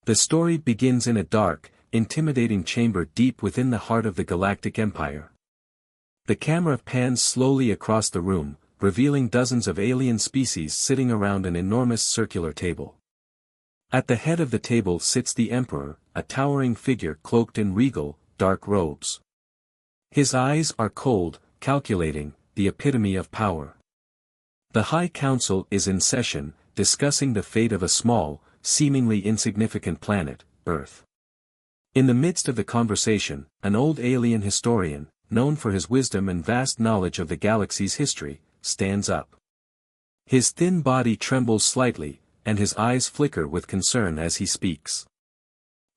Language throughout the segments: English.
The story begins in a dark, intimidating chamber deep within the heart of the Galactic Empire. The camera pans slowly across the room, revealing dozens of alien species sitting around an enormous circular table. At the head of the table sits the Emperor, a towering figure cloaked in regal, dark robes. His eyes are cold, calculating, the epitome of power. The High Council is in session, discussing the fate of a small, seemingly insignificant planet, Earth. In the midst of the conversation, an old alien historian, known for his wisdom and vast knowledge of the galaxy's history, stands up. His thin body trembles slightly, and his eyes flicker with concern as he speaks.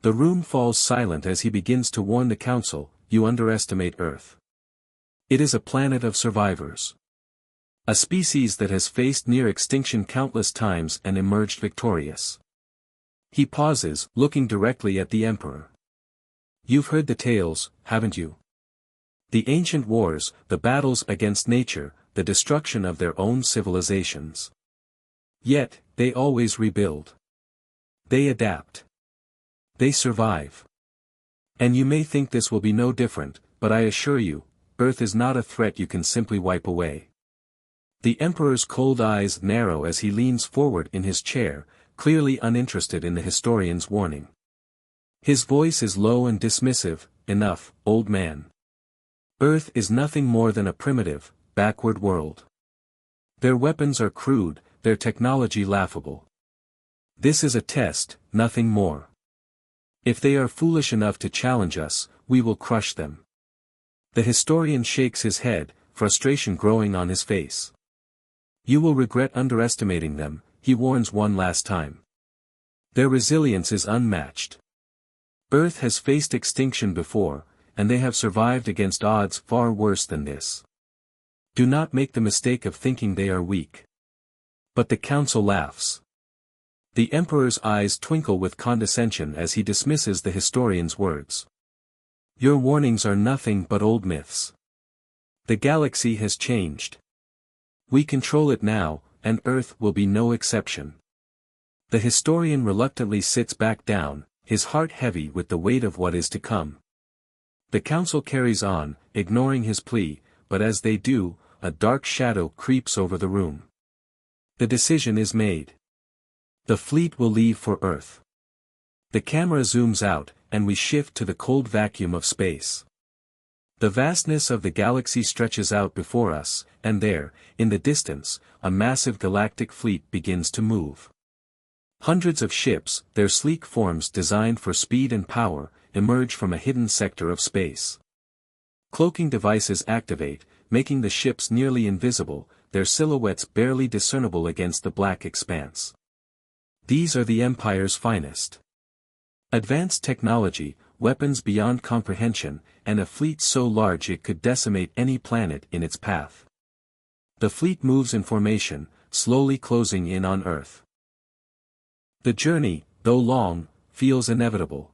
The room falls silent as he begins to warn the Council, "You underestimate Earth. It is a planet of survivors. A species that has faced near extinction countless times and emerged victorious." He pauses, looking directly at the Emperor. "You've heard the tales, haven't you? The ancient wars, the battles against nature, the destruction of their own civilizations. Yet, they always rebuild. They adapt. They survive. And you may think this will be no different, but I assure you, Earth is not a threat you can simply wipe away." The Emperor's cold eyes narrow as he leans forward in his chair, clearly uninterested in the historian's warning. His voice is low and dismissive. "Enough, old man. Earth is nothing more than a primitive, backward world. Their weapons are crude, their technology laughable. This is a test, nothing more. If they are foolish enough to challenge us, we will crush them." The historian shakes his head, frustration growing on his face. "You will regret underestimating them," he warns one last time. "Their resilience is unmatched. Earth has faced extinction before, and they have survived against odds far worse than this. Do not make the mistake of thinking they are weak." But the Council laughs. The Emperor's eyes twinkle with condescension as he dismisses the historian's words. "Your warnings are nothing but old myths. The galaxy has changed. We control it now, and Earth will be no exception." The historian reluctantly sits back down, his heart heavy with the weight of what is to come. The Council carries on, ignoring his plea, but as they do, a dark shadow creeps over the room. The decision is made. The fleet will leave for Earth. The camera zooms out, and we shift to the cold vacuum of space. The vastness of the galaxy stretches out before us, and there, in the distance, a massive galactic fleet begins to move. Hundreds of ships, their sleek forms designed for speed and power, emerge from a hidden sector of space. Cloaking devices activate, making the ships nearly invisible, their silhouettes barely discernible against the black expanse. These are the Empire's finest. Advanced technology, weapons beyond comprehension, and a fleet so large it could decimate any planet in its path. The fleet moves in formation, slowly closing in on Earth. The journey, though long, feels inevitable.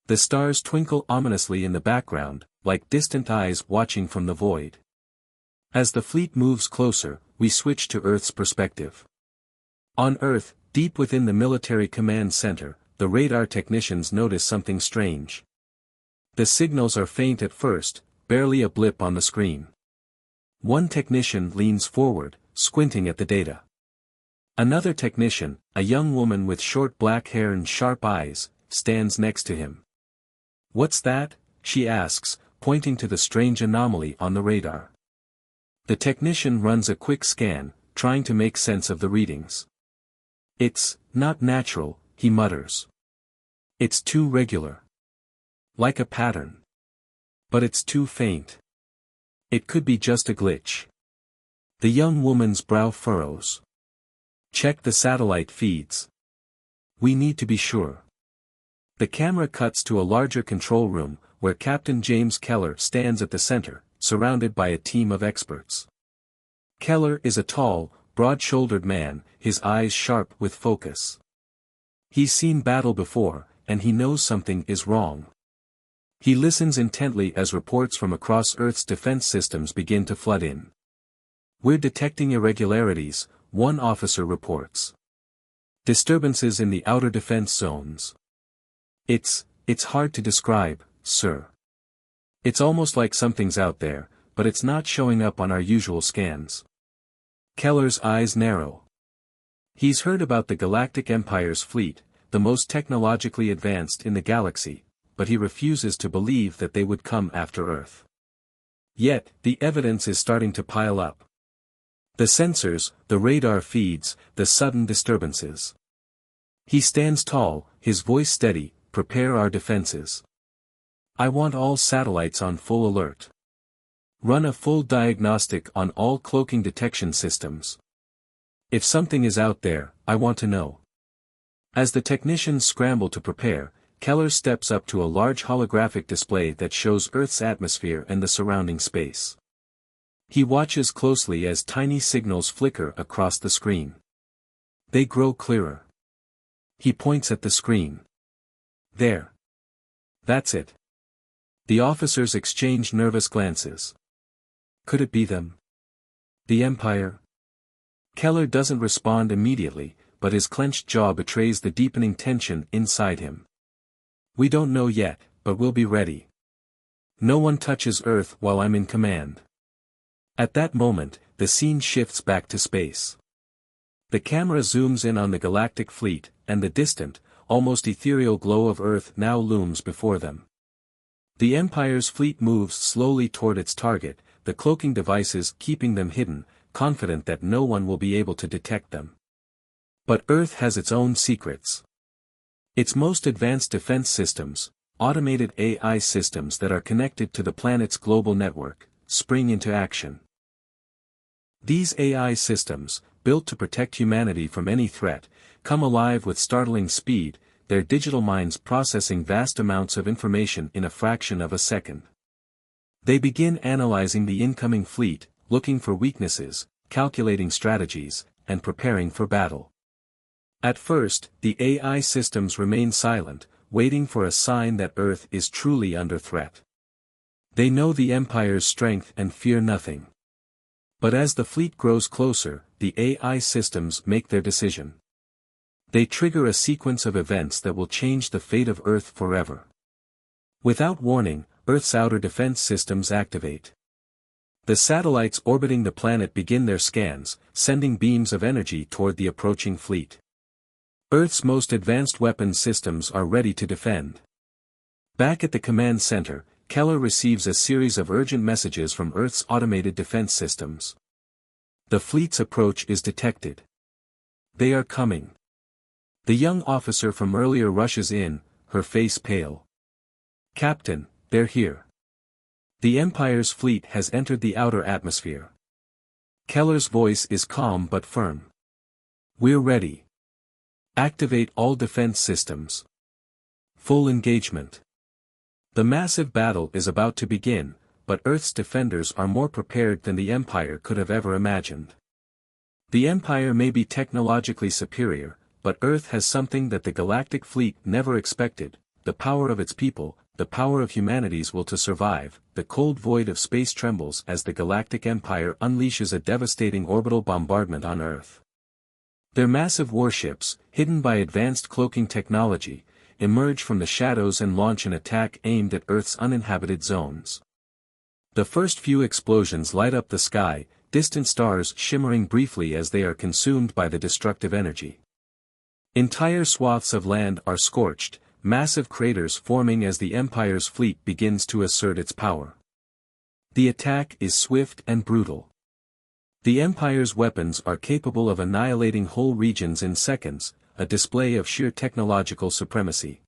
The stars twinkle ominously in the background, like distant eyes watching from the void. As the fleet moves closer, we switch to Earth's perspective. On Earth, deep within the military command center, the radar technicians notice something strange. The signals are faint at first, barely a blip on the screen. One technician leans forward, squinting at the data. Another technician, a young woman with short black hair and sharp eyes, stands next to him. "What's that?" she asks, pointing to the strange anomaly on the radar. The technician runs a quick scan, trying to make sense of the readings. "It's not natural," he mutters. "It's too regular. Like a pattern. But it's too faint. It could be just a glitch." The young woman's brow furrows. "Check the satellite feeds. We need to be sure." The camera cuts to a larger control room, where Captain James Keller stands at the center, surrounded by a team of experts. Keller is a tall, broad-shouldered man, his eyes sharp with focus. He's seen battle before, and he knows something is wrong. He listens intently as reports from across Earth's defense systems begin to flood in. "We're detecting irregularities," one officer reports. "Disturbances in the outer defense zones. It's hard to describe, sir. It's almost like something's out there, but it's not showing up on our usual scans. Keller's eyes narrow. He's heard about the Galactic Empire's fleet, the most technologically advanced in the galaxy, but he refuses to believe that they would come after Earth. Yet, the evidence is starting to pile up. The sensors, the radar feeds, the sudden disturbances. He stands tall, his voice steady. Prepare our defenses. I want all satellites on full alert. Run a full diagnostic on all cloaking detection systems. If something is out there, I want to know. As the technicians scramble to prepare, Keller steps up to a large holographic display that shows Earth's atmosphere and the surrounding space. He watches closely as tiny signals flicker across the screen. They grow clearer. He points at the screen. There. That's it. The officers exchange nervous glances. Could it be them? The Empire? Keller doesn't respond immediately, but his clenched jaw betrays the deepening tension inside him. We don't know yet, but we'll be ready. No one touches Earth while I'm in command. At that moment, the scene shifts back to space. The camera zooms in on the galactic fleet, and the distant, almost ethereal glow of Earth now looms before them. The Empire's fleet moves slowly toward its target, the cloaking devices keeping them hidden, confident that no one will be able to detect them. But Earth has its own secrets. Its most advanced defense systems, automated AI systems that are connected to the planet's global network, spring into action. These AI systems, built to protect humanity from any threat, come alive with startling speed, their digital minds processing vast amounts of information in a fraction of a second. They begin analyzing the incoming fleet, looking for weaknesses, calculating strategies, and preparing for battle. At first, the AI systems remain silent, waiting for a sign that Earth is truly under threat. They know the Empire's strength and fear nothing. But as the fleet grows closer, the AI systems make their decision. They trigger a sequence of events that will change the fate of Earth forever. Without warning, Earth's outer defense systems activate. The satellites orbiting the planet begin their scans, sending beams of energy toward the approaching fleet. Earth's most advanced weapons systems are ready to defend. Back at the command center, Keller receives a series of urgent messages from Earth's automated defense systems. The fleet's approach is detected. They are coming. The young officer from earlier rushes in, her face pale. Captain, they're here. The Empire's fleet has entered the outer atmosphere. Keller's voice is calm but firm. We're ready. Activate all defense systems. Full engagement. The massive battle is about to begin, but Earth's defenders are more prepared than the Empire could have ever imagined. The Empire may be technologically superior, but Earth has something that the galactic fleet never expected, the power of its people, the power of humanity's will to survive. The cold void of space trembles as the Galactic Empire unleashes a devastating orbital bombardment on Earth. Their massive warships, hidden by advanced cloaking technology, emerge from the shadows and launch an attack aimed at Earth's uninhabited zones. The first few explosions light up the sky, distant stars shimmering briefly as they are consumed by the destructive energy. Entire swaths of land are scorched, massive craters forming as the Empire's fleet begins to assert its power. The attack is swift and brutal. The Empire's weapons are capable of annihilating whole regions in seconds, a display of sheer technological supremacy.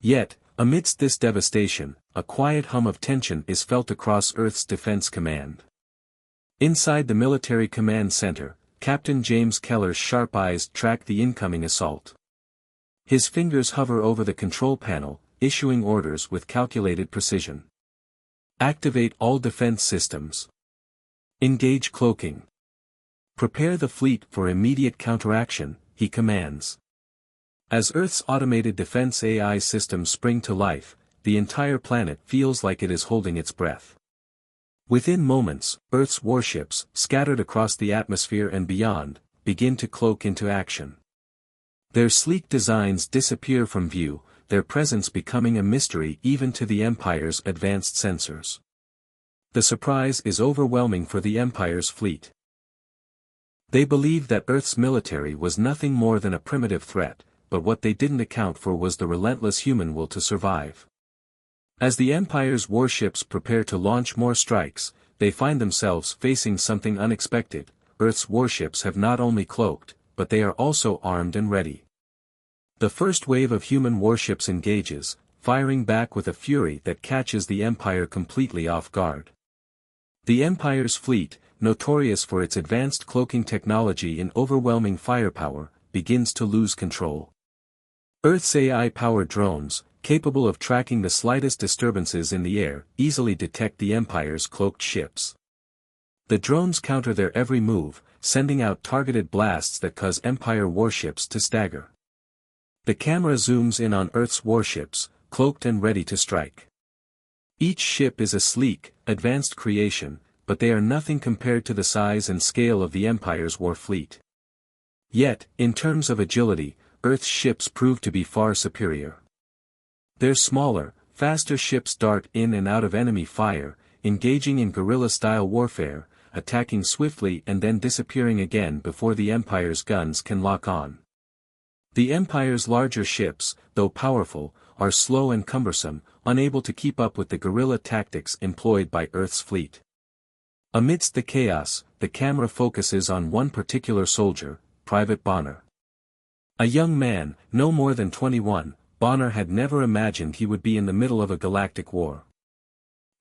Yet, amidst this devastation, a quiet hum of tension is felt across Earth's defense command. Inside the military command center, Captain James Keller's sharp eyes track the incoming assault. His fingers hover over the control panel, issuing orders with calculated precision. Activate all defense systems. Engage cloaking. Prepare the fleet for immediate counteraction, he commands. As Earth's automated defense AI systems spring to life, the entire planet feels like it is holding its breath. Within moments, Earth's warships, scattered across the atmosphere and beyond, begin to cloak into action. Their sleek designs disappear from view, their presence becoming a mystery even to the Empire's advanced sensors. The surprise is overwhelming for the Empire's fleet. They believed that Earth's military was nothing more than a primitive threat, but what they didn't account for was the relentless human will to survive. As the Empire's warships prepare to launch more strikes, they find themselves facing something unexpected. Earth's warships have not only cloaked, but they are also armed and ready. The first wave of human warships engages, firing back with a fury that catches the Empire completely off guard. The Empire's fleet, notorious for its advanced cloaking technology and overwhelming firepower, begins to lose control. Earth's AI-powered drones, capable of tracking the slightest disturbances in the air, easily detect the Empire's cloaked ships. The drones counter their every move, sending out targeted blasts that cause Empire warships to stagger. The camera zooms in on Earth's warships, cloaked and ready to strike. Each ship is a sleek, advanced creation, but they are nothing compared to the size and scale of the Empire's war fleet. Yet, in terms of agility, Earth's ships prove to be far superior. Their smaller, faster ships dart in and out of enemy fire, engaging in guerrilla-style warfare, attacking swiftly and then disappearing again before the Empire's guns can lock on. The Empire's larger ships, though powerful, are slow and cumbersome, unable to keep up with the guerrilla tactics employed by Earth's fleet. Amidst the chaos, the camera focuses on one particular soldier, Private Bonner. A young man, no more than 21, Bonner had never imagined he would be in the middle of a galactic war.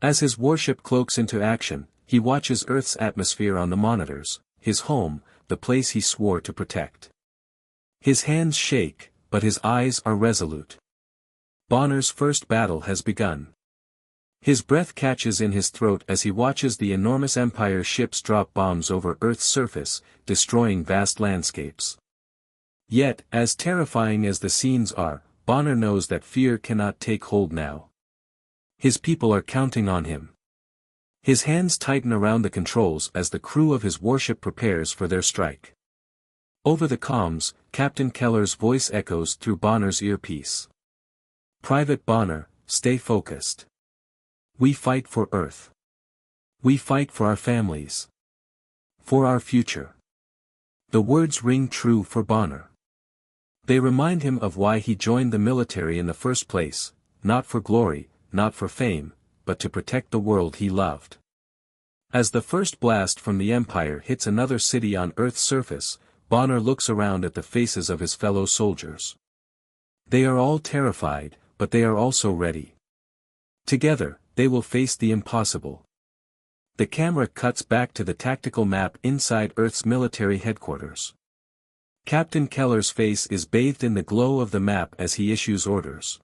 As his warship cloaks into action, he watches Earth's atmosphere on the monitors, his home, the place he swore to protect. His hands shake, but his eyes are resolute. Bonner's first battle has begun. His breath catches in his throat as he watches the enormous Empire ships drop bombs over Earth's surface, destroying vast landscapes. Yet, as terrifying as the scenes are, Bonner knows that fear cannot take hold now. His people are counting on him. His hands tighten around the controls as the crew of his warship prepares for their strike. Over the comms, Captain Keller's voice echoes through Bonner's earpiece. Private Bonner, stay focused. We fight for Earth. We fight for our families. For our future. The words ring true for Bonner. They remind him of why he joined the military in the first place, not for glory, not for fame, but to protect the world he loved. As the first blast from the Empire hits another city on Earth's surface, Bonner looks around at the faces of his fellow soldiers. They are all terrified, but they are also ready. Together, they will face the impossible. The camera cuts back to the tactical map inside Earth's military headquarters. Captain Keller's face is bathed in the glow of the map as he issues orders.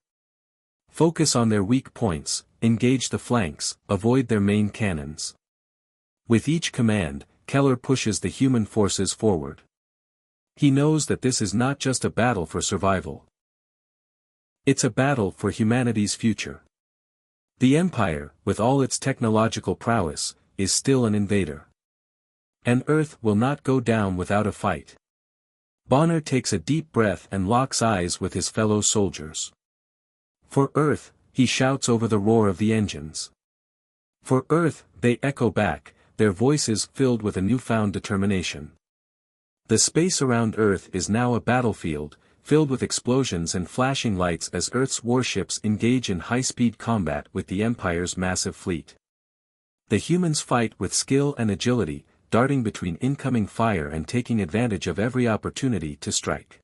Focus on their weak points, engage the flanks, avoid their main cannons. With each command, Keller pushes the human forces forward. He knows that this is not just a battle for survival. It's a battle for humanity's future. The Empire, with all its technological prowess, is still an invader. And Earth will not go down without a fight. Bonner takes a deep breath and locks eyes with his fellow soldiers. For Earth, he shouts over the roar of the engines. For Earth, they echo back, their voices filled with a newfound determination. The space around Earth is now a battlefield, filled with explosions and flashing lights as Earth's warships engage in high-speed combat with the Empire's massive fleet. The humans fight with skill and agility, darting between incoming fire and taking advantage of every opportunity to strike.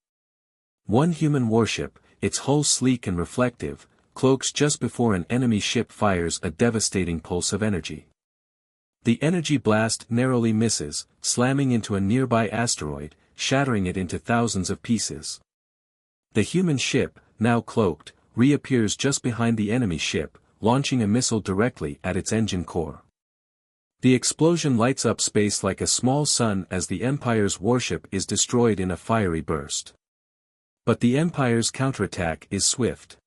One human warship, its hull sleek and reflective, cloaks just before an enemy ship fires a devastating pulse of energy. The energy blast narrowly misses, slamming into a nearby asteroid, shattering it into thousands of pieces. The human ship, now cloaked, reappears just behind the enemy ship, launching a missile directly at its engine core. The explosion lights up space like a small sun as the Empire's warship is destroyed in a fiery burst. But the Empire's counterattack is swift.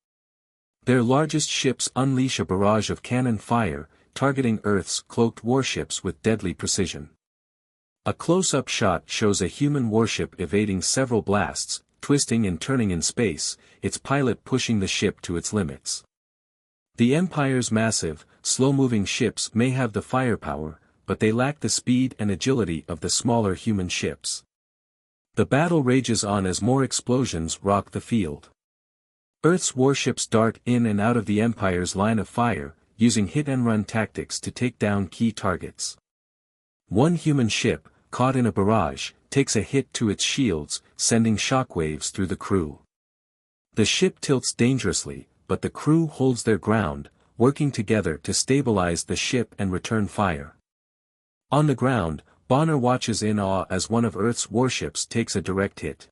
Their largest ships unleash a barrage of cannon fire, targeting Earth's cloaked warships with deadly precision. A close-up shot shows a human warship evading several blasts, twisting and turning in space, its pilot pushing the ship to its limits. The Empire's massive, slow-moving ships may have the firepower, but they lack the speed and agility of the smaller human ships. The battle rages on as more explosions rock the field. Earth's warships dart in and out of the Empire's line of fire, using hit-and-run tactics to take down key targets. One human ship, caught in a barrage, takes a hit to its shields, sending shockwaves through the crew. The ship tilts dangerously, but the crew holds their ground, working together to stabilize the ship and return fire. On the ground, Bonner watches in awe as one of Earth's warships takes a direct hit.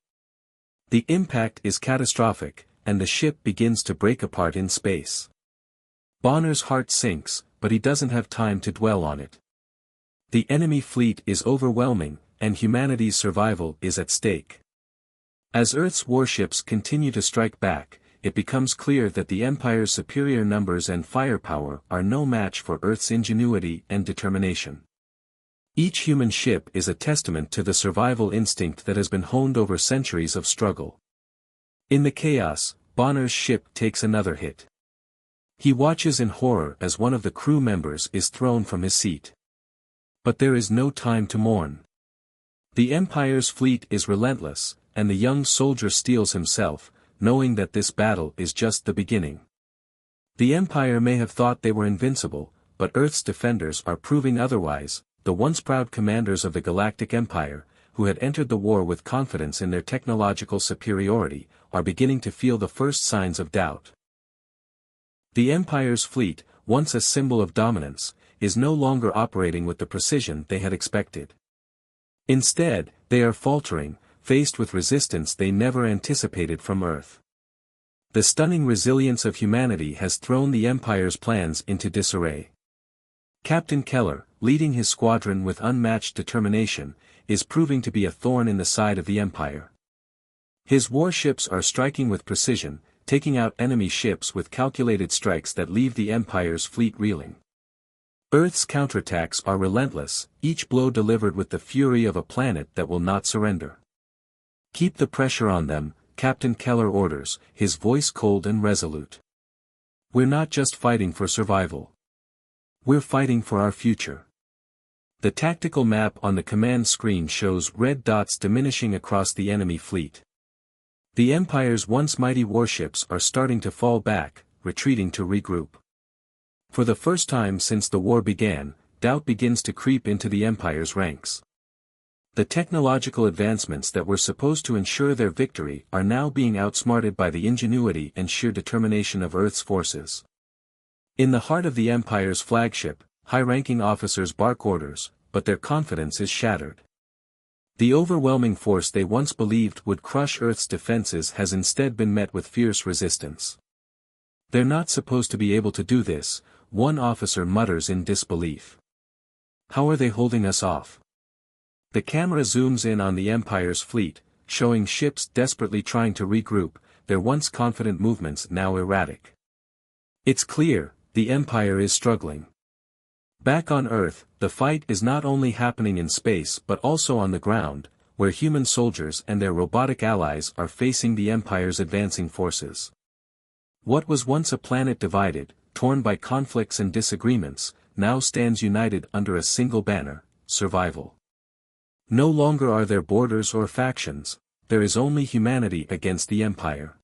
The impact is catastrophic, and the ship begins to break apart in space. Bonner's heart sinks, but he doesn't have time to dwell on it. The enemy fleet is overwhelming, and humanity's survival is at stake. As Earth's warships continue to strike back, it becomes clear that the Empire's superior numbers and firepower are no match for Earth's ingenuity and determination. Each human ship is a testament to the survival instinct that has been honed over centuries of struggle. In the chaos, Bonner's ship takes another hit. He watches in horror as one of the crew members is thrown from his seat. But there is no time to mourn. The Empire's fleet is relentless, and the young soldier steels himself, knowing that this battle is just the beginning. The Empire may have thought they were invincible, but Earth's defenders are proving otherwise. The once proud commanders of the Galactic Empire, who had entered the war with confidence in their technological superiority, are beginning to feel the first signs of doubt. The Empire's fleet, once a symbol of dominance, is no longer operating with the precision they had expected. Instead, they are faltering, faced with resistance they never anticipated from Earth. The stunning resilience of humanity has thrown the Empire's plans into disarray. Captain Keller, leading his squadron with unmatched determination, is proving to be a thorn in the side of the Empire. His warships are striking with precision, taking out enemy ships with calculated strikes that leave the Empire's fleet reeling. Earth's counterattacks are relentless, each blow delivered with the fury of a planet that will not surrender. "Keep the pressure on them," Captain Keller orders, his voice cold and resolute. "We're not just fighting for survival. We're fighting for our future." The tactical map on the command screen shows red dots diminishing across the enemy fleet. The Empire's once mighty warships are starting to fall back, retreating to regroup. For the first time since the war began, doubt begins to creep into the Empire's ranks. The technological advancements that were supposed to ensure their victory are now being outsmarted by the ingenuity and sheer determination of Earth's forces. In the heart of the Empire's flagship, high-ranking officers bark orders, but their confidence is shattered. The overwhelming force they once believed would crush Earth's defenses has instead been met with fierce resistance. "They're not supposed to be able to do this," one officer mutters in disbelief. "How are they holding us off?" The camera zooms in on the Empire's fleet, showing ships desperately trying to regroup, their once confident movements now erratic. It's clear, the Empire is struggling. Back on Earth, the fight is not only happening in space but also on the ground, where human soldiers and their robotic allies are facing the Empire's advancing forces. What was once a planet divided, torn by conflicts and disagreements, now stands united under a single banner: survival. No longer are there borders or factions, there is only humanity against the Empire.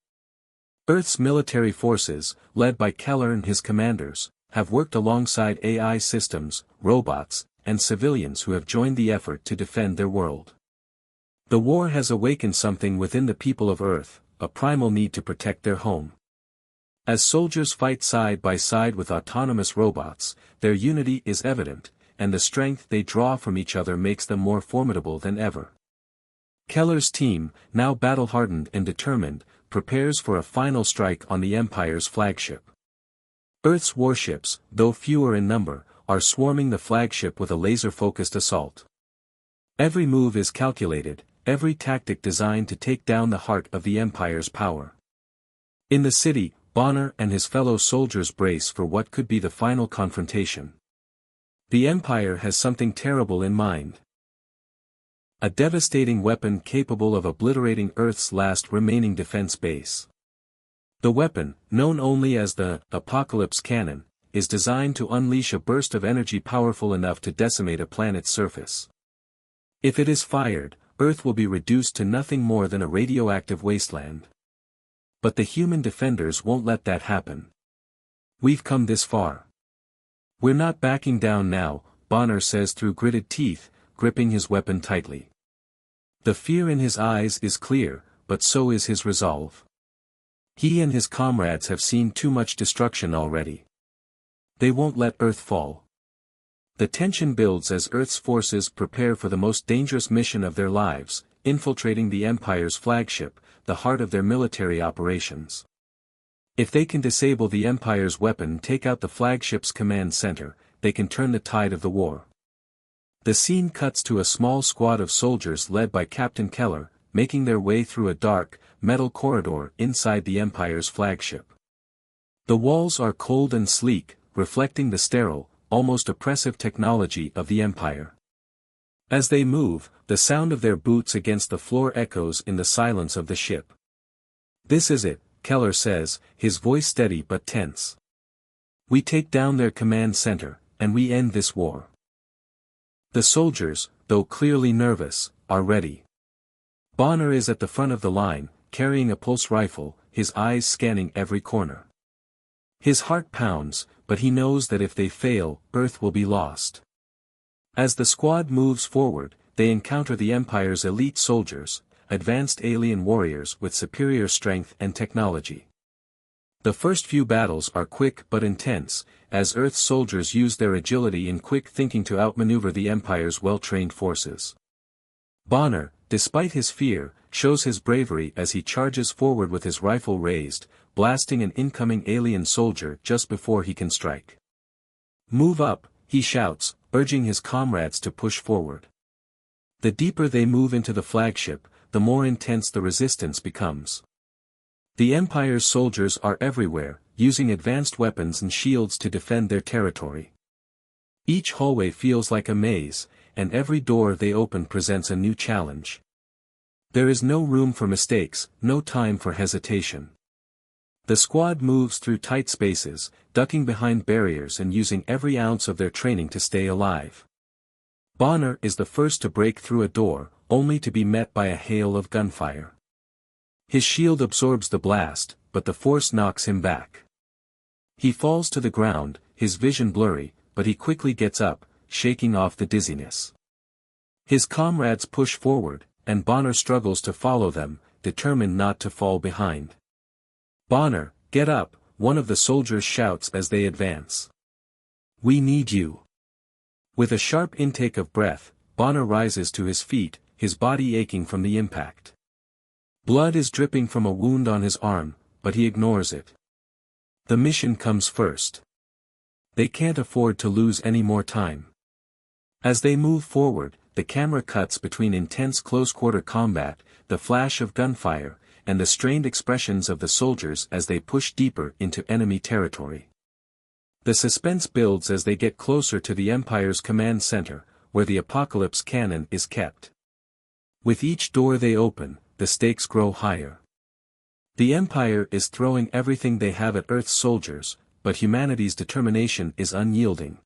Earth's military forces, led by Keller and his commanders, have worked alongside AI systems, robots, and civilians who have joined the effort to defend their world. The war has awakened something within the people of Earth, a primal need to protect their home. As soldiers fight side by side with autonomous robots, their unity is evident, and the strength they draw from each other makes them more formidable than ever. Keller's team, now battle-hardened and determined, prepares for a final strike on the Empire's flagship. Earth's warships, though fewer in number, are swarming the flagship with a laser-focused assault. Every move is calculated, every tactic designed to take down the heart of the Empire's power. In the city, Bonner and his fellow soldiers brace for what could be the final confrontation. The Empire has something terrible in mind. A devastating weapon capable of obliterating Earth's last remaining defense base. The weapon, known only as the Apocalypse Cannon, is designed to unleash a burst of energy powerful enough to decimate a planet's surface. If it is fired, Earth will be reduced to nothing more than a radioactive wasteland. But the human defenders won't let that happen. We've come this far. We're not backing down now, Bonner says through gritted teeth, gripping his weapon tightly. The fear in his eyes is clear, but so is his resolve. He and his comrades have seen too much destruction already. They won't let Earth fall. The tension builds as Earth's forces prepare for the most dangerous mission of their lives, infiltrating the Empire's flagship, the heart of their military operations. If they can disable the Empire's weapon and take out the flagship's command center, they can turn the tide of the war. The scene cuts to a small squad of soldiers led by Captain Keller, making their way through a dark, metal corridor inside the Empire's flagship. The walls are cold and sleek, reflecting the sterile, almost oppressive technology of the Empire. As they move, the sound of their boots against the floor echoes in the silence of the ship. "This is it," Keller says, his voice steady but tense. "We take down their command center, and we end this war." The soldiers, though clearly nervous, are ready. Bonner is at the front of the line, carrying a pulse rifle, his eyes scanning every corner. His heart pounds, but he knows that if they fail, Earth will be lost. As the squad moves forward, they encounter the Empire's elite soldiers, advanced alien warriors with superior strength and technology. The first few battles are quick but intense, as Earth's soldiers use their agility and quick thinking to outmaneuver the Empire's well-trained forces. Bonner, despite his fear, shows his bravery as he charges forward with his rifle raised, blasting an incoming alien soldier just before he can strike. "Move up," he shouts, urging his comrades to push forward. The deeper they move into the flagship, the more intense the resistance becomes. The Empire's soldiers are everywhere, using advanced weapons and shields to defend their territory. Each hallway feels like a maze, and every door they open presents a new challenge. There is no room for mistakes, no time for hesitation. The squad moves through tight spaces, ducking behind barriers and using every ounce of their training to stay alive. Bonner is the first to break through a door, only to be met by a hail of gunfire. His shield absorbs the blast, but the force knocks him back. He falls to the ground, his vision blurry, but he quickly gets up, shaking off the dizziness. His comrades push forward, and Bonner struggles to follow them, determined not to fall behind. "Bonner, get up," one of the soldiers shouts as they advance. "We need you." With a sharp intake of breath, Bonner rises to his feet, his body aching from the impact. Blood is dripping from a wound on his arm, but he ignores it. The mission comes first. They can't afford to lose any more time. As they move forward, the camera cuts between intense close-quarter combat, the flash of gunfire, and the strained expressions of the soldiers as they push deeper into enemy territory. The suspense builds as they get closer to the Empire's command center, where the Apocalypse Cannon is kept. With each door they open, the stakes grow higher. The Empire is throwing everything they have at Earth's soldiers, but humanity's determination is unyielding.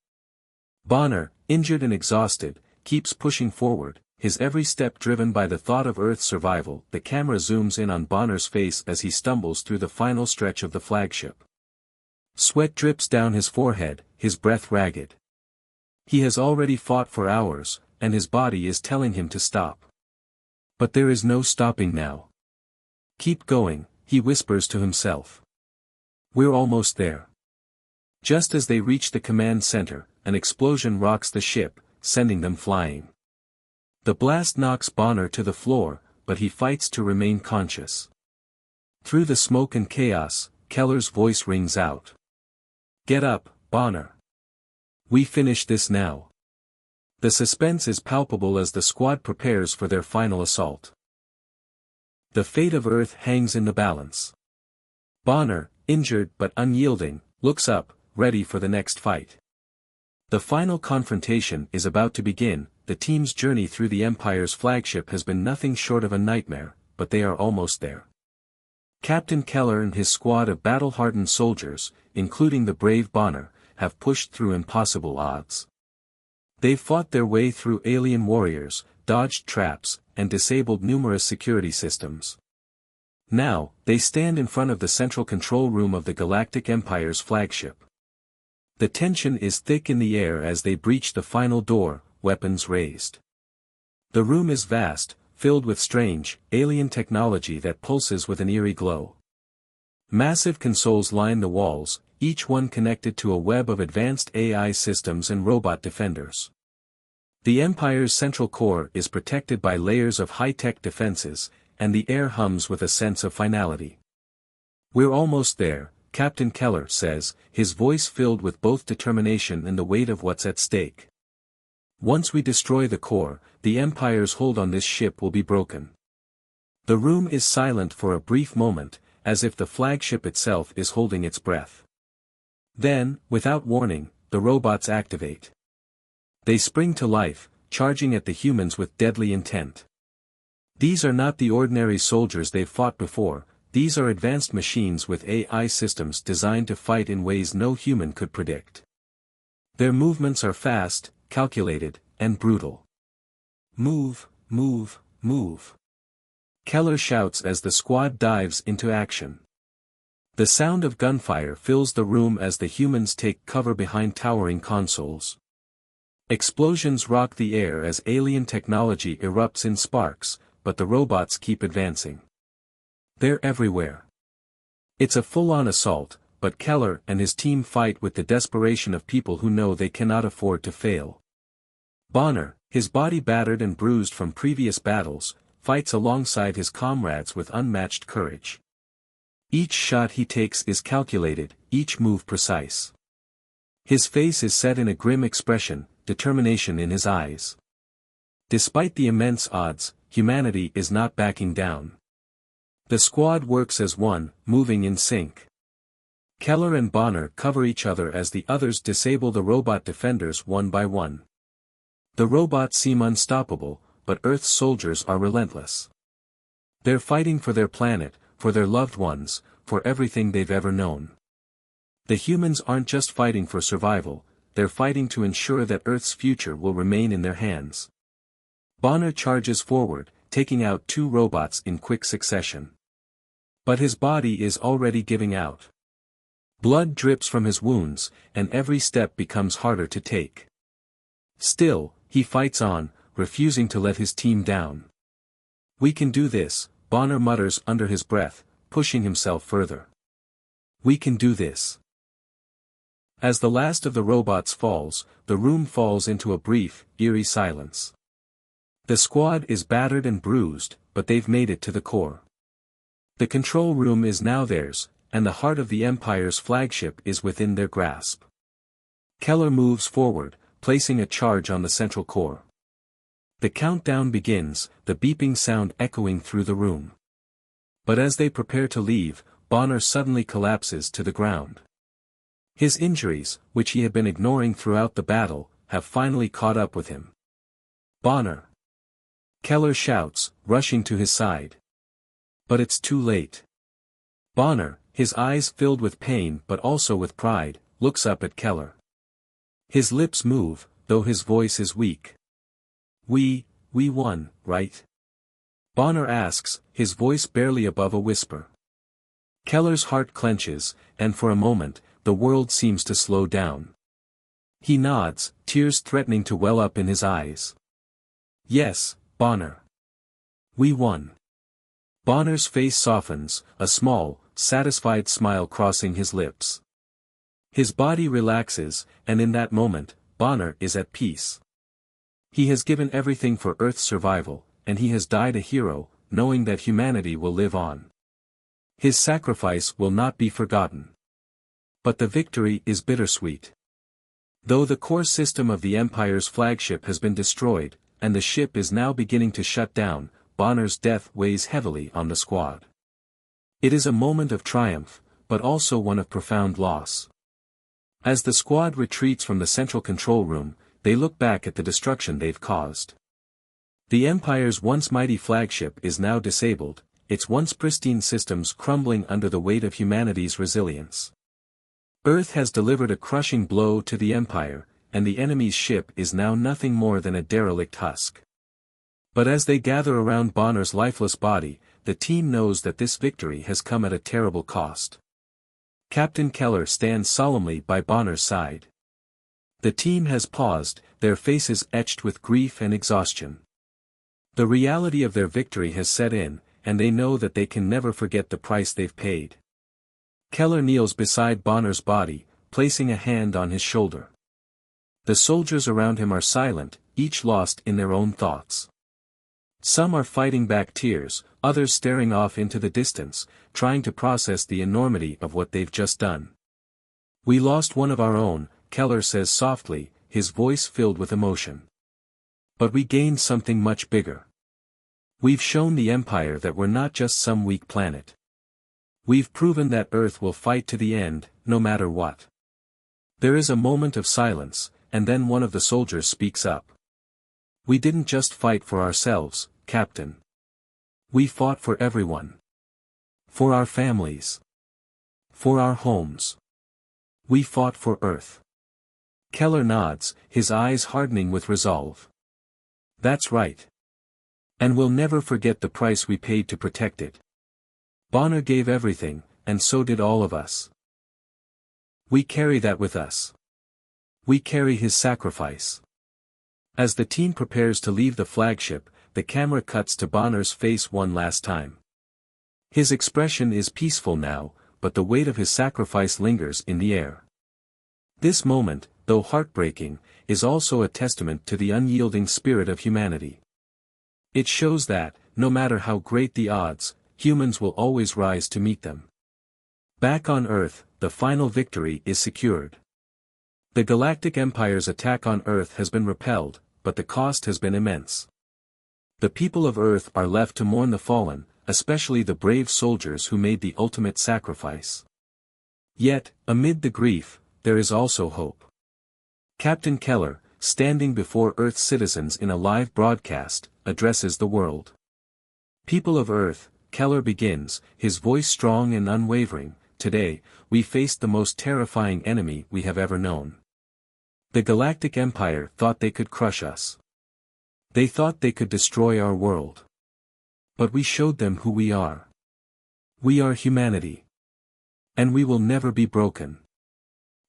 Bonner, injured and exhausted, keeps pushing forward, his every step driven by the thought of Earth's survival. The camera zooms in on Bonner's face as he stumbles through the final stretch of the flagship. Sweat drips down his forehead, his breath ragged. He has already fought for hours, and his body is telling him to stop. But there is no stopping now. "Keep going," he whispers to himself. "We're almost there." Just as they reach the command center, an explosion rocks the ship, sending them flying. The blast knocks Bonner to the floor, but he fights to remain conscious. Through the smoke and chaos, Keller's voice rings out. "Get up, Bonner. We finish this now." The suspense is palpable as the squad prepares for their final assault. The fate of Earth hangs in the balance. Bonner, injured but unyielding, looks up, ready for the next fight. The final confrontation is about to begin, the team's journey through the Empire's flagship has been nothing short of a nightmare, but they are almost there. Captain Keller and his squad of battle-hardened soldiers, including the brave Bonner, have pushed through impossible odds. They've fought their way through alien warriors, dodged traps, and disabled numerous security systems. Now, they stand in front of the central control room of the Galactic Empire's flagship. The tension is thick in the air as they breach the final door, weapons raised. The room is vast, filled with strange, alien technology that pulses with an eerie glow. Massive consoles line the walls, each one connected to a web of advanced AI systems and robot defenders. The Empire's central core is protected by layers of high-tech defenses, and the air hums with a sense of finality. "We're almost there," Captain Keller says, his voice filled with both determination and the weight of what's at stake. "Once we destroy the core, the Empire's hold on this ship will be broken." The room is silent for a brief moment, as if the flagship itself is holding its breath. Then, without warning, the robots activate. They spring to life, charging at the humans with deadly intent. These are not the ordinary soldiers they've fought before, these are advanced machines with AI systems designed to fight in ways no human could predict. Their movements are fast, calculated, and brutal. "Move, move, move," Keller shouts as the squad dives into action. The sound of gunfire fills the room as the humans take cover behind towering consoles. Explosions rock the air as alien technology erupts in sparks, but the robots keep advancing. They're everywhere. It's a full-on assault, but Keller and his team fight with the desperation of people who know they cannot afford to fail. Bonner, his body battered and bruised from previous battles, fights alongside his comrades with unmatched courage. Each shot he takes is calculated, each move precise. His face is set in a grim expression, determination in his eyes. Despite the immense odds, humanity is not backing down. The squad works as one, moving in sync. Keller and Bonner cover each other as the others disable the robot defenders one by one. The robots seem unstoppable, but Earth's soldiers are relentless. They're fighting for their planet, for their loved ones, for everything they've ever known. The humans aren't just fighting for survival, they're fighting to ensure that Earth's future will remain in their hands. Bonner charges forward, taking out two robots in quick succession. But his body is already giving out. Blood drips from his wounds, and every step becomes harder to take. Still, he fights on, refusing to let his team down. "We can do this," Bonner mutters under his breath, pushing himself further. "We can do this." As the last of the robots falls, the room falls into a brief, eerie silence. The squad is battered and bruised, but they've made it to the core. The control room is now theirs, and the heart of the Empire's flagship is within their grasp. Keller moves forward, placing a charge on the central core. The countdown begins, the beeping sound echoing through the room. But as they prepare to leave, Bonner suddenly collapses to the ground. His injuries, which he had been ignoring throughout the battle, have finally caught up with him. "Bonner!" Keller shouts, rushing to his side. But it's too late. Bonner, his eyes filled with pain but also with pride, looks up at Keller. His lips move, though his voice is weak. We won, right?" Bonner asks, his voice barely above a whisper. Keller's heart clenches, and for a moment, the world seems to slow down. He nods, tears threatening to well up in his eyes. "Yes, Bonner. We won." Bonner's face softens, a small, satisfied smile crossing his lips. His body relaxes, and in that moment, Bonner is at peace. He has given everything for Earth's survival, and he has died a hero, knowing that humanity will live on. His sacrifice will not be forgotten. But the victory is bittersweet. Though the core system of the Empire's flagship has been destroyed, and the ship is now beginning to shut down, Bonner's death weighs heavily on the squad. It is a moment of triumph, but also one of profound loss. As the squad retreats from the central control room, they look back at the destruction they've caused. The Empire's once mighty flagship is now disabled, its once pristine systems crumbling under the weight of humanity's resilience. Earth has delivered a crushing blow to the Empire, and the enemy's ship is now nothing more than a derelict husk. But as they gather around Bonner's lifeless body, the team knows that this victory has come at a terrible cost. Captain Keller stands solemnly by Bonner's side. The team has paused, their faces etched with grief and exhaustion. The reality of their victory has set in, and they know that they can never forget the price they've paid. Keller kneels beside Bonner's body, placing a hand on his shoulder. The soldiers around him are silent, each lost in their own thoughts. Some are fighting back tears, others staring off into the distance, trying to process the enormity of what they've just done. "We lost one of our own," Keller says softly, his voice filled with emotion. "But we gained something much bigger. We've shown the Empire that we're not just some weak planet. We've proven that Earth will fight to the end, no matter what." There is a moment of silence, and then one of the soldiers speaks up. "We didn't just fight for ourselves, Captain. We fought for everyone. For our families. For our homes. We fought for Earth." Keller nods, his eyes hardening with resolve. "That's right. And we'll never forget the price we paid to protect it. Bonner gave everything, and so did all of us. We carry that with us. We carry his sacrifice." As the team prepares to leave the flagship, the camera cuts to Bonner's face one last time. His expression is peaceful now, but the weight of his sacrifice lingers in the air. This moment, though heartbreaking, is also a testament to the unyielding spirit of humanity. It shows that, no matter how great the odds, humans will always rise to meet them. Back on Earth, the final victory is secured. The Galactic Empire's attack on Earth has been repelled, but the cost has been immense. The people of Earth are left to mourn the fallen, especially the brave soldiers who made the ultimate sacrifice. Yet, amid the grief, there is also hope. Captain Keller, standing before Earth's citizens in a live broadcast, addresses the world. "People of Earth," Keller begins, his voice strong and unwavering, "today, we faced the most terrifying enemy we have ever known. The Galactic Empire thought they could crush us. They thought they could destroy our world. But we showed them who we are. We are humanity. And we will never be broken."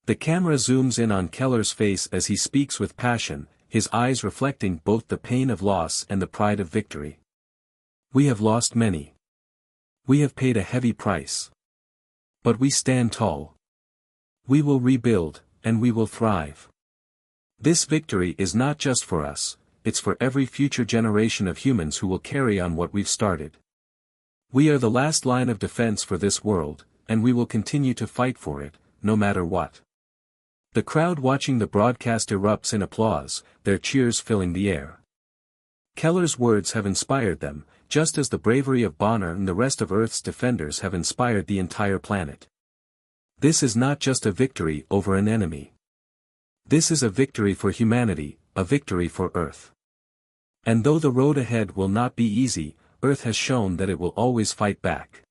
The camera zooms in on Keller's face as he speaks with passion, his eyes reflecting both the pain of loss and the pride of victory. "We have lost many. We have paid a heavy price. But we stand tall. We will rebuild, and we will thrive. This victory is not just for us, it's for every future generation of humans who will carry on what we've started. We are the last line of defense for this world, and we will continue to fight for it, no matter what." The crowd watching the broadcast erupts in applause, their cheers filling the air. Keller's words have inspired them, just as the bravery of Bonner and the rest of Earth's defenders have inspired the entire planet. This is not just a victory over an enemy. This is a victory for humanity, a victory for Earth. And though the road ahead will not be easy, Earth has shown that it will always fight back.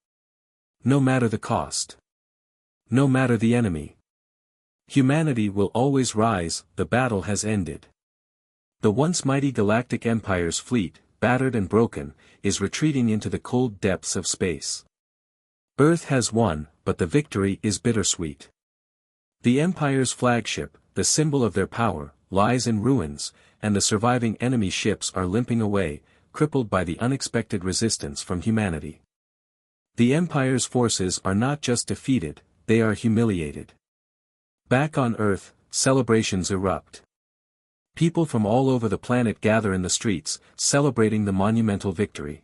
No matter the cost. No matter the enemy. Humanity will always rise, the battle has ended. The once mighty Galactic Empire's fleet, battered and broken, is retreating into the cold depths of space. Earth has won, but the victory is bittersweet. The Empire's flagship, the symbol of their power, lies in ruins, and the surviving enemy ships are limping away, crippled by the unexpected resistance from humanity. The Empire's forces are not just defeated, they are humiliated. Back on Earth, celebrations erupt. People from all over the planet gather in the streets, celebrating the monumental victory.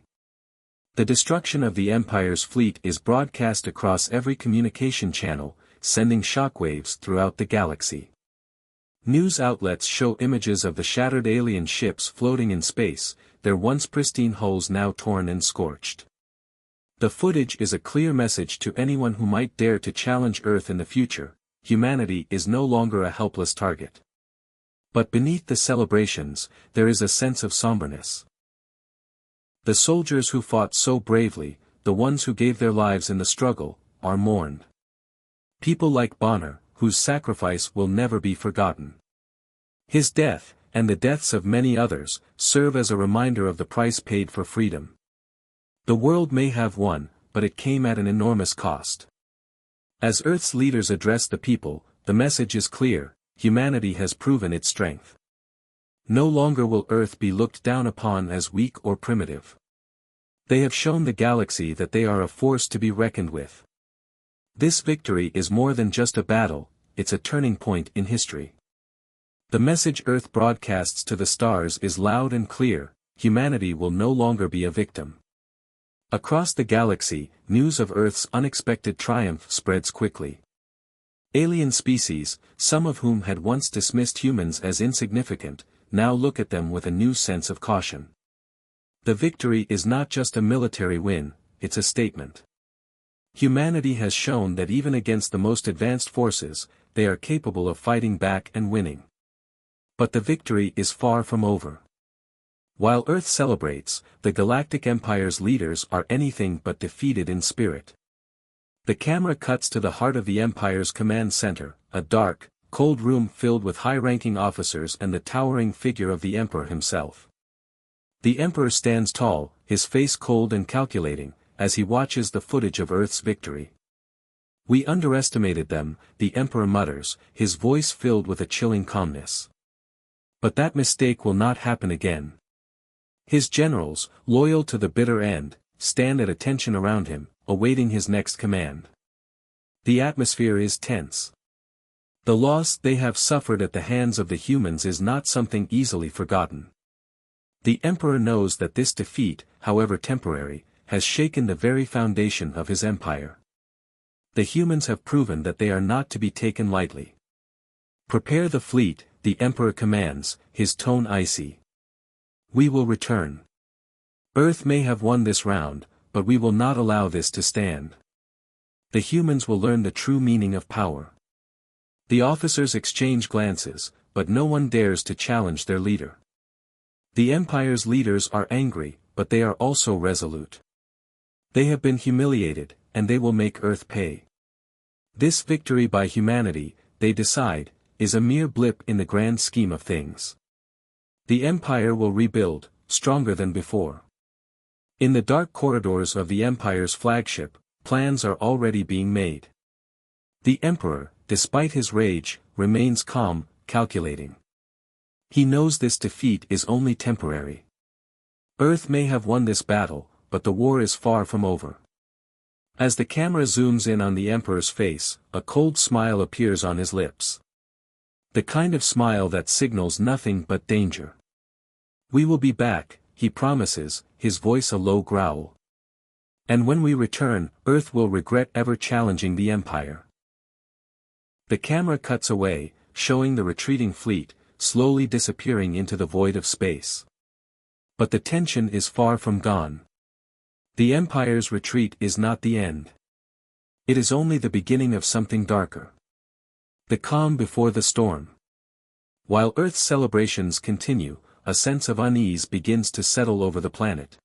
The destruction of the Empire's fleet is broadcast across every communication channel, sending shockwaves throughout the galaxy. News outlets show images of the shattered alien ships floating in space, their once pristine hulls now torn and scorched. The footage is a clear message to anyone who might dare to challenge Earth in the future: humanity is no longer a helpless target. But beneath the celebrations, there is a sense of somberness. The soldiers who fought so bravely, the ones who gave their lives in the struggle, are mourned. People like Bonner, whose sacrifice will never be forgotten. His death, and the deaths of many others, serve as a reminder of the price paid for freedom. The world may have won, but it came at an enormous cost. As Earth's leaders address the people, the message is clear: humanity has proven its strength. No longer will Earth be looked down upon as weak or primitive. They have shown the galaxy that they are a force to be reckoned with. This victory is more than just a battle, it's a turning point in history. The message Earth broadcasts to the stars is loud and clear: humanity will no longer be a victim. Across the galaxy, news of Earth's unexpected triumph spreads quickly. Alien species, some of whom had once dismissed humans as insignificant, now look at them with a new sense of caution. The victory is not just a military win, it's a statement. Humanity has shown that even against the most advanced forces, they are capable of fighting back and winning. But the victory is far from over. While Earth celebrates, the Galactic Empire's leaders are anything but defeated in spirit. The camera cuts to the heart of the Empire's command center, a dark, cold room filled with high-ranking officers and the towering figure of the Emperor himself. The Emperor stands tall, his face cold and calculating, as he watches the footage of Earth's victory. "We underestimated them," the Emperor mutters, his voice filled with a chilling calmness. "But that mistake will not happen again." His generals, loyal to the bitter end, stand at attention around him, awaiting his next command. The atmosphere is tense. The loss they have suffered at the hands of the humans is not something easily forgotten. The Emperor knows that this defeat, however temporary, has shaken the very foundation of his empire. The humans have proven that they are not to be taken lightly. "Prepare the fleet," the Emperor commands, his tone icy. "We will return. Earth may have won this round, but we will not allow this to stand. The humans will learn the true meaning of power." The officers exchange glances, but no one dares to challenge their leader. The Empire's leaders are angry, but they are also resolute. They have been humiliated, and they will make Earth pay. This victory by humanity, they decide, is a mere blip in the grand scheme of things. The Empire will rebuild, stronger than before. In the dark corridors of the Empire's flagship, plans are already being made. The Emperor, despite his rage, remains calm, calculating. He knows this defeat is only temporary. Earth may have won this battle, but the war is far from over. As the camera zooms in on the Emperor's face, a cold smile appears on his lips. The kind of smile that signals nothing but danger. "We will be back," he promises, his voice a low growl. "And when we return, Earth will regret ever challenging the Empire." The camera cuts away, showing the retreating fleet, slowly disappearing into the void of space. But the tension is far from gone. The Empire's retreat is not the end. It is only the beginning of something darker. The calm before the storm. While Earth's celebrations continue, a sense of unease begins to settle over the planet.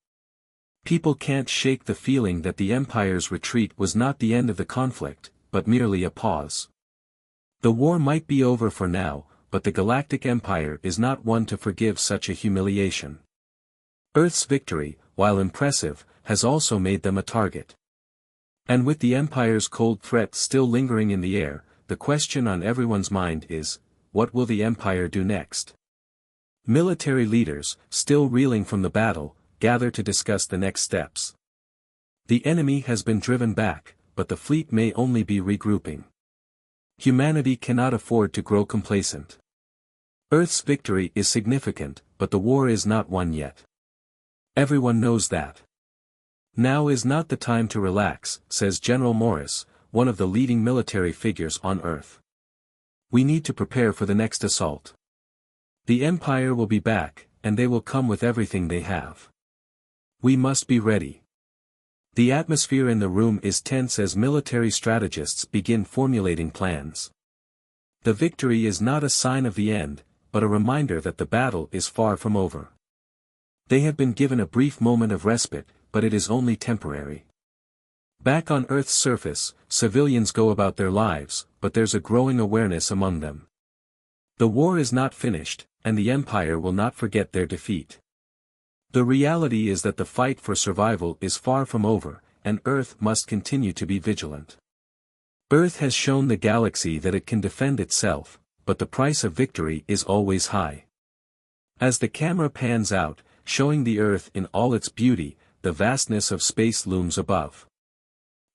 People can't shake the feeling that the Empire's retreat was not the end of the conflict, but merely a pause. The war might be over for now, but the Galactic Empire is not one to forgive such a humiliation. Earth's victory, while impressive, has also made them a target. And with the Empire's cold threat still lingering in the air, the question on everyone's mind is, what will the Empire do next? Military leaders, still reeling from the battle, gather to discuss the next steps. The enemy has been driven back, but the fleet may only be regrouping. Humanity cannot afford to grow complacent. Earth's victory is significant, but the war is not won yet. Everyone knows that. "Now is not the time to relax," says General Morris, one of the leading military figures on Earth. "We need to prepare for the next assault. The Empire will be back, and they will come with everything they have. We must be ready." The atmosphere in the room is tense as military strategists begin formulating plans. The victory is not a sign of the end, but a reminder that the battle is far from over. They have been given a brief moment of respite, but it is only temporary. Back on Earth's surface, civilians go about their lives, but there's a growing awareness among them. The war is not finished, and the Empire will not forget their defeat. The reality is that the fight for survival is far from over, and Earth must continue to be vigilant. Earth has shown the galaxy that it can defend itself, but the price of victory is always high. As the camera pans out, showing the Earth in all its beauty, the vastness of space looms above.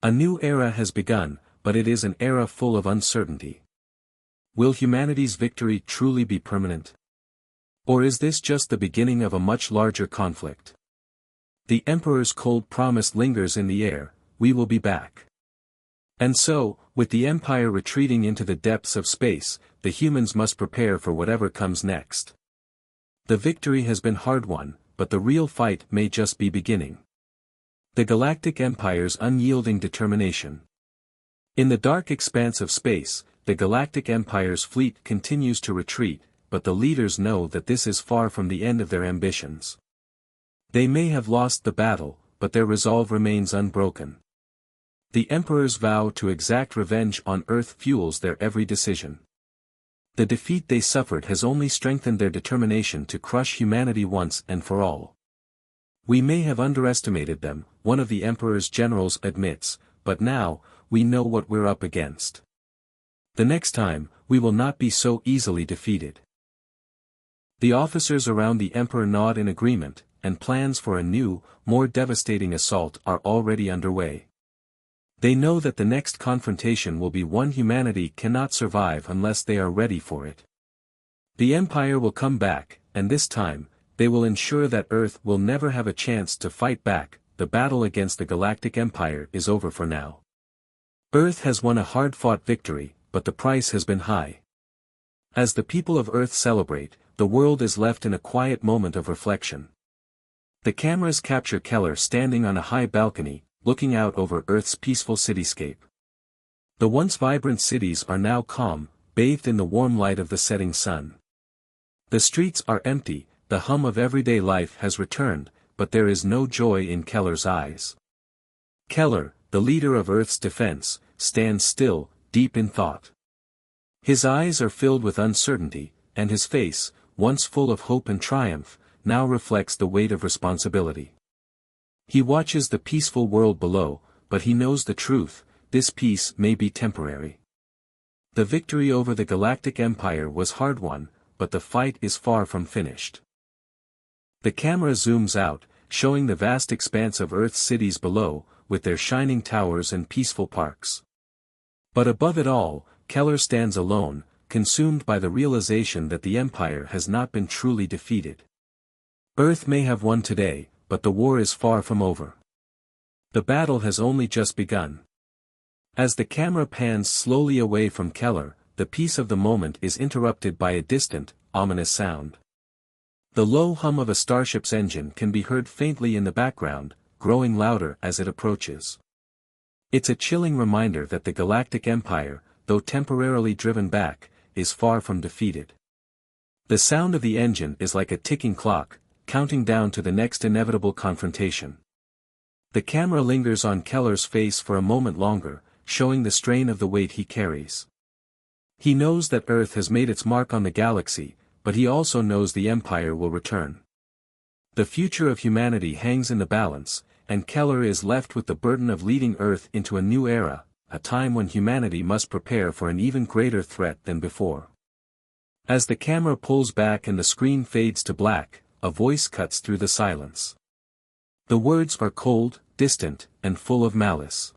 A new era has begun, but it is an era full of uncertainty. Will humanity's victory truly be permanent? Or is this just the beginning of a much larger conflict? The Emperor's cold promise lingers in the air, we will be back. And so, with the Empire retreating into the depths of space, the humans must prepare for whatever comes next. The victory has been hard-won, but the real fight may just be beginning. The Galactic Empire's unyielding determination. In the dark expanse of space, the Galactic Empire's fleet continues to retreat, but the leaders know that this is far from the end of their ambitions. They may have lost the battle, but their resolve remains unbroken. The Emperor's vow to exact revenge on Earth fuels their every decision. The defeat they suffered has only strengthened their determination to crush humanity once and for all. We may have underestimated them, one of the Emperor's generals admits, but now, we know what we're up against. The next time, we will not be so easily defeated. The officers around the Emperor nod in agreement, and plans for a new, more devastating assault are already underway. They know that the next confrontation will be one humanity cannot survive unless they are ready for it. The Empire will come back, and this time, they will ensure that Earth will never have a chance to fight back. The battle against the Galactic Empire is over for now. Earth has won a hard-fought victory, but the price has been high. As the people of Earth celebrate, the world is left in a quiet moment of reflection. The cameras capture Keller standing on a high balcony, looking out over Earth's peaceful cityscape. The once vibrant cities are now calm, bathed in the warm light of the setting sun. The streets are empty, the hum of everyday life has returned, but there is no joy in Keller's eyes. Keller, the leader of Earth's defense, stands still, deep in thought. His eyes are filled with uncertainty, and his face, once full of hope and triumph, now reflects the weight of responsibility. He watches the peaceful world below, but he knows the truth, this peace may be temporary. The victory over the Galactic Empire was hard-won, but the fight is far from finished. The camera zooms out, showing the vast expanse of Earth's cities below, with their shining towers and peaceful parks. But above it all, Keller stands alone, consumed by the realization that the Empire has not been truly defeated. Earth may have won today, but the war is far from over. The battle has only just begun. As the camera pans slowly away from Keller, the peace of the moment is interrupted by a distant, ominous sound. The low hum of a starship's engine can be heard faintly in the background, growing louder as it approaches. It's a chilling reminder that the Galactic Empire, though temporarily driven back, is far from defeated. The sound of the engine is like a ticking clock, counting down to the next inevitable confrontation. The camera lingers on Keller's face for a moment longer, showing the strain of the weight he carries. He knows that Earth has made its mark on the galaxy, but he also knows the Empire will return. The future of humanity hangs in the balance, and Keller is left with the burden of leading Earth into a new era, a time when humanity must prepare for an even greater threat than before. As the camera pulls back and the screen fades to black, a voice cuts through the silence. The words are cold, distant, and full of malice.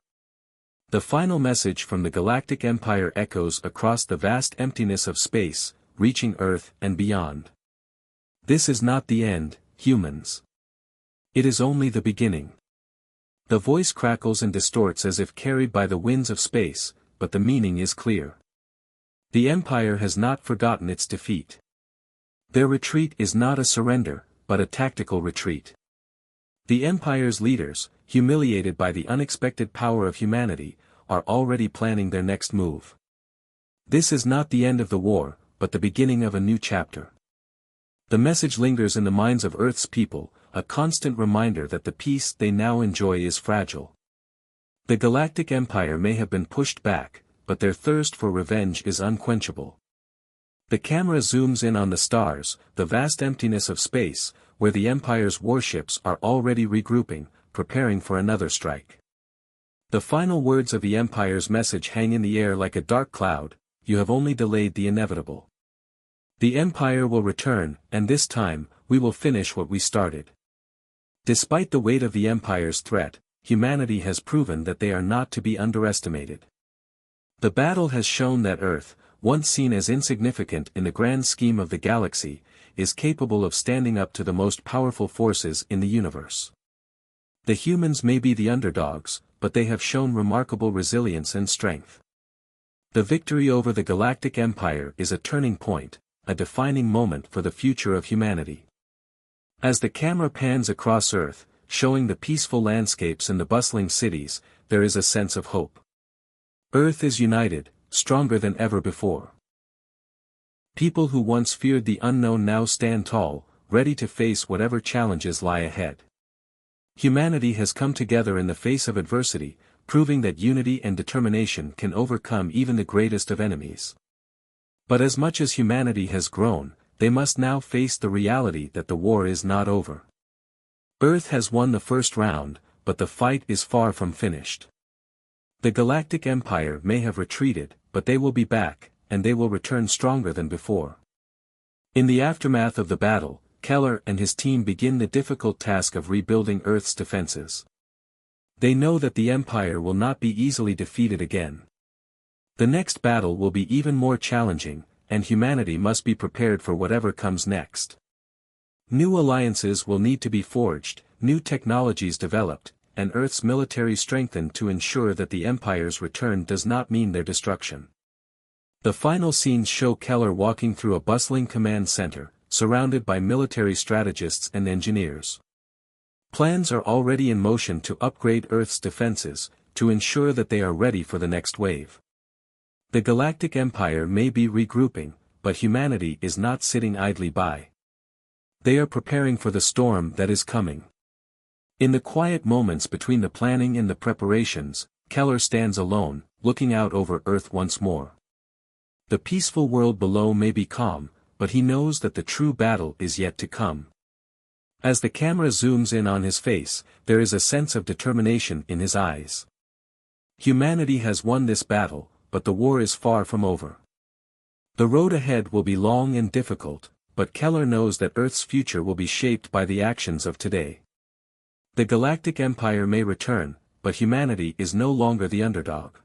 The final message from the Galactic Empire echoes across the vast emptiness of space, reaching Earth and beyond. This is not the end, humans. It is only the beginning. The voice crackles and distorts as if carried by the winds of space, but the meaning is clear. The Empire has not forgotten its defeat. Their retreat is not a surrender, but a tactical retreat. The Empire's leaders, humiliated by the unexpected power of humanity, are already planning their next move. This is not the end of the war, but the beginning of a new chapter. The message lingers in the minds of Earth's people, a constant reminder that the peace they now enjoy is fragile. The Galactic Empire may have been pushed back, but their thirst for revenge is unquenchable. The camera zooms in on the stars, the vast emptiness of space, where the Empire's warships are already regrouping, preparing for another strike. The final words of the Empire's message hang in the air like a dark cloud: "You have only delayed the inevitable. The Empire will return, and this time, we will finish what we started." Despite the weight of the Empire's threat, humanity has proven that they are not to be underestimated. The battle has shown that Earth, once seen as insignificant in the grand scheme of the galaxy, is capable of standing up to the most powerful forces in the universe. The humans may be the underdogs, but they have shown remarkable resilience and strength. The victory over the Galactic Empire is a turning point, a defining moment for the future of humanity. As the camera pans across Earth, showing the peaceful landscapes and the bustling cities, there is a sense of hope. Earth is united, stronger than ever before. People who once feared the unknown now stand tall, ready to face whatever challenges lie ahead. Humanity has come together in the face of adversity, proving that unity and determination can overcome even the greatest of enemies. But as much as humanity has grown, they must now face the reality that the war is not over. Earth has won the first round, but the fight is far from finished. The Galactic Empire may have retreated, but they will be back, and they will return stronger than before. In the aftermath of the battle, Keller and his team begin the difficult task of rebuilding Earth's defenses. They know that the Empire will not be easily defeated again. The next battle will be even more challenging, and humanity must be prepared for whatever comes next. New alliances will need to be forged, new technologies developed, and Earth's military strengthened to ensure that the Empire's return does not mean their destruction. The final scenes show Keller walking through a bustling command center, surrounded by military strategists and engineers. Plans are already in motion to upgrade Earth's defenses, to ensure that they are ready for the next wave. The Galactic Empire may be regrouping, but humanity is not sitting idly by. They are preparing for the storm that is coming. In the quiet moments between the planning and the preparations, Keller stands alone, looking out over Earth once more. The peaceful world below may be calm, but he knows that the true battle is yet to come. As the camera zooms in on his face, there is a sense of determination in his eyes. Humanity has won this battle, but the war is far from over. The road ahead will be long and difficult, but Keller knows that Earth's future will be shaped by the actions of today. The Galactic Empire may return, but humanity is no longer the underdog.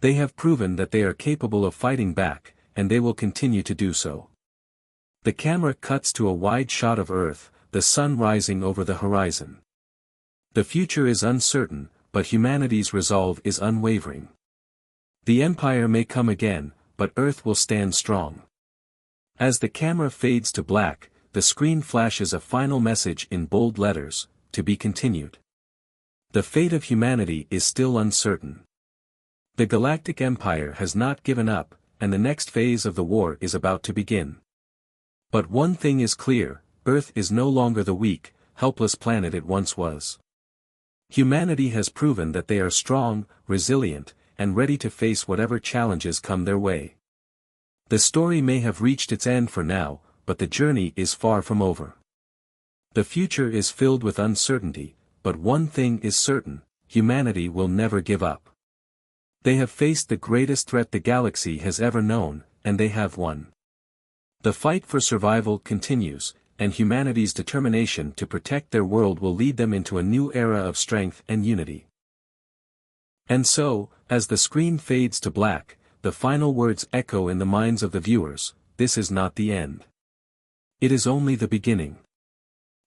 They have proven that they are capable of fighting back, and they will continue to do so. The camera cuts to a wide shot of Earth, the sun rising over the horizon. The future is uncertain, but humanity's resolve is unwavering. The Empire may come again, but Earth will stand strong. As the camera fades to black, the screen flashes a final message in bold letters: "To be continued." The fate of humanity is still uncertain. The Galactic Empire has not given up, and the next phase of the war is about to begin. But one thing is clear: Earth is no longer the weak, helpless planet it once was. Humanity has proven that they are strong, resilient, and ready to face whatever challenges come their way. The story may have reached its end for now, but the journey is far from over. The future is filled with uncertainty, but one thing is certain: humanity will never give up. They have faced the greatest threat the galaxy has ever known, and they have won. The fight for survival continues, and humanity's determination to protect their world will lead them into a new era of strength and unity. And so, as the screen fades to black, the final words echo in the minds of the viewers: this is not the end. It is only the beginning.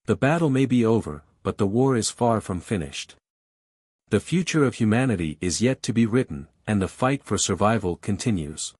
The battle may be over, but the war is far from finished. The future of humanity is yet to be written, and the fight for survival continues.